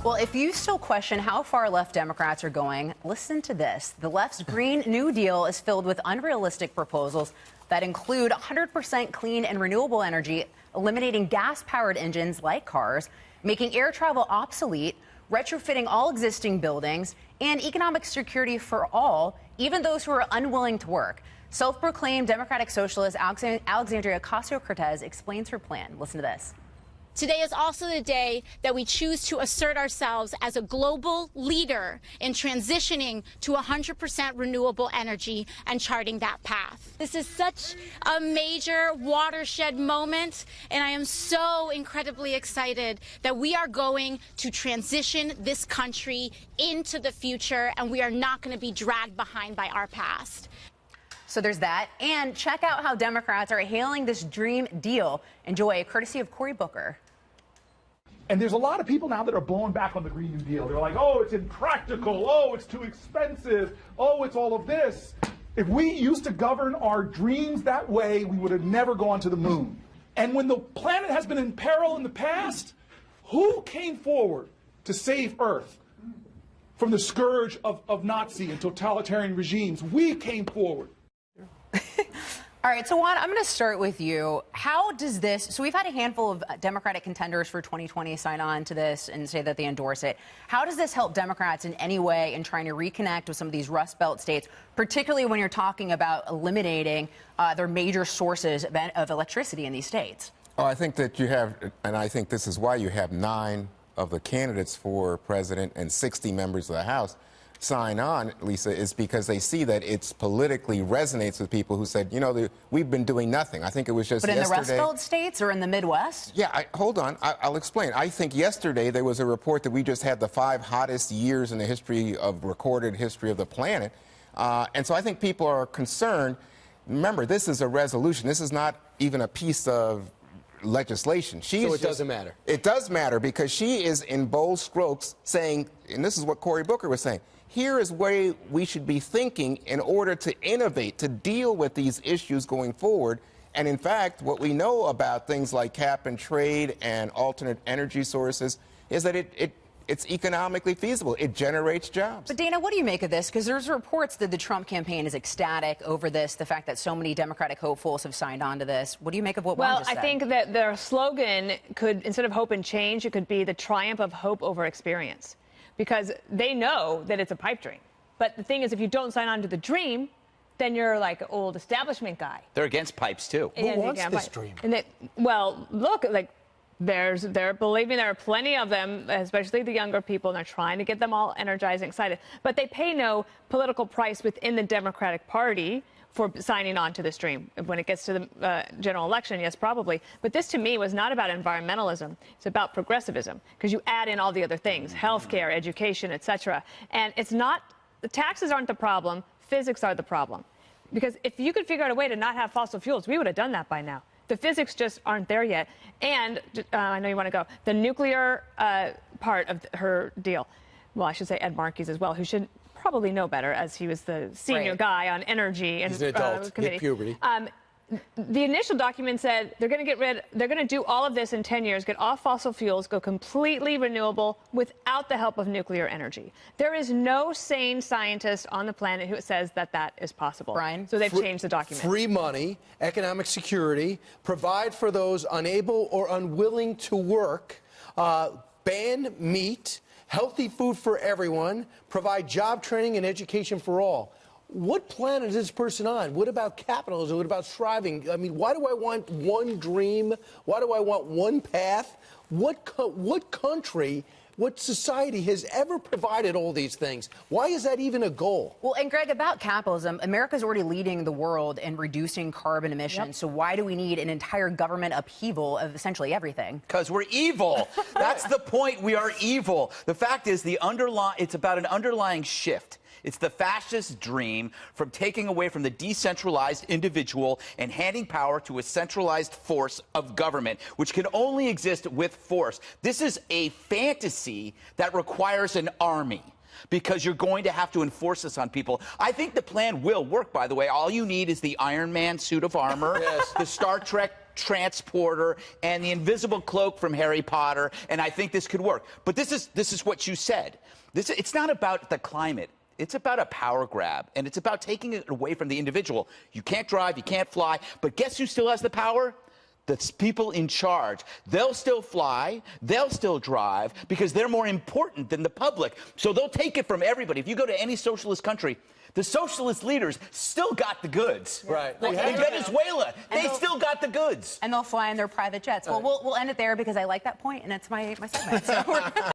Well, if you still question how far left Democrats are going, listen to this. The left's Green New Deal is filled with unrealistic proposals that include 100% clean and renewable energy, eliminating gas-powered engines like cars, making air travel obsolete, retrofitting all existing buildings, and economic security for all, even those who are unwilling to work. Self-proclaimed Democratic socialist Alexandria Ocasio Cortez explains her plan. Listen to this. Today is also the day that we choose to assert ourselves as a global leader in transitioning to 100% renewable energy and charting that path. This is such a major watershed moment, and I am so incredibly excited that we are going to transition this country into the future, and we are not going to be dragged behind by our past. So there's that. And check out how Democrats are hailing this dream deal. Enjoy, courtesy of Cory Booker. And there's a lot of people now that are blowing back on the Green New Deal. They're like, oh, it's impractical. Oh, it's too expensive. Oh, it's all of this. If we used to govern our dreams that way, we would have never gone to the moon. And when the planet has been in peril in the past, who came forward to save Earth from the scourge of Nazi and totalitarian regimes? We came forward. All right, so Juan, I'm going to start with you. How does this, so we've had a handful of Democratic contenders for 2020 sign on to this and say that they endorse it. How does this help Democrats in any way in trying to reconnect with some of these Rust Belt states, particularly when you're talking about eliminating their major sources of electricity in these states? Oh, I think that you have, and I think this is why you have 9 of the candidates for president and 60 members of the House sign on, Lisa, is because they see that it's politically resonates with people who said, you know, we've been doing nothing. I think it was just yesterday. But in the Rust Belt states or in the Midwest? Yeah, hold on. I'll explain. I think yesterday there was a report that we just had the 5 hottest years in the history of recorded history of the planet. And so I think people are concerned. Remember, this is a resolution. This is not even a piece of legislation. So it doesn't matter. It does matter because she is in bold strokes saying, and this is what Cory Booker was saying, here is where we should be thinking in order to innovate, to deal with these issues going forward. And in fact, what we know about things like cap and trade and alternate energy sources is that it's economically feasible. It generates jobs. But Dana, what do you make of this? Because there's reports that the Trump campaign is ecstatic over this, the fact that so many Democratic hopefuls have signed on to this. What do you make of what Juan just said? Well, I think that their slogan could, instead of hope and change, it could be the triumph of hope over experience. Because they know that it's a pipe dream. But the thing is, if you don't sign on to the dream, then you're like an old establishment guy. They're against pipes, too. Who wants this dream? And well, look, like, believe me, there are plenty of them, especially the younger people, and they're trying to get them all energized and excited. But they pay no political price within the Democratic Party for signing on to this dream. When it gets to the general election, yes, probably. But this, to me, was not about environmentalism. It's about progressivism, because you add in all the other things, healthcare, education, etc. And it's not, the taxes aren't the problem, physics are the problem. Because if you could figure out a way to not have fossil fuels, we would have done that by now. The physics just aren't there yet. And I know you want to go. The nuclear part of her deal, well, I should say Ed Markey's as well, who should probably know better, as he was the senior guy on energy and he's an adult, committee. hit puberty. The initial document said they're going to do all of this in 10 years, get off fossil fuels, go completely renewable without the help of nuclear energy. There is no sane scientist on the planet who says that that is possible. Brian? So they've changed the document. Free money, economic security, provide for those unable or unwilling to work, ban meat, healthy food for everyone, provide job training and education for all. What planet is this person on? What about capitalism? What about striving? I mean, why do I want one dream? Why do I want one path? What country, what society has ever provided all these things? Why is that even a goal? Well, and Greg, about capitalism, America's already leading the world in reducing carbon emissions. Yep. So why do we need an entire government upheaval of essentially everything? Because we're evil. That's the point. We are evil. The fact is, it's about an underlying shift. It's the fascist dream from taking away from the decentralized individual and handing power to a centralized force of government, which can only exist with force. This is a fantasy that requires an army, because you're going to have to enforce this on people. I think the plan will work, by the way. All you need is the Iron Man suit of armor, yes, the Star Trek transporter and the invisible cloak from Harry Potter, and I think this could work. But this is what you said. It's not about the climate. It's about a power grab, and it's about taking it away from the individual. You can't drive, you can't fly, but guess who still has the power? The people in charge. They'll still fly, they'll still drive, because they're more important than the public. So they'll take it from everybody. If you go to any socialist country, the socialist leaders still got the goods. Right. Like in Venezuela, they still got the goods. And they'll fly in their private jets. Well, we'll end it there because I like that point, and it's my segment. So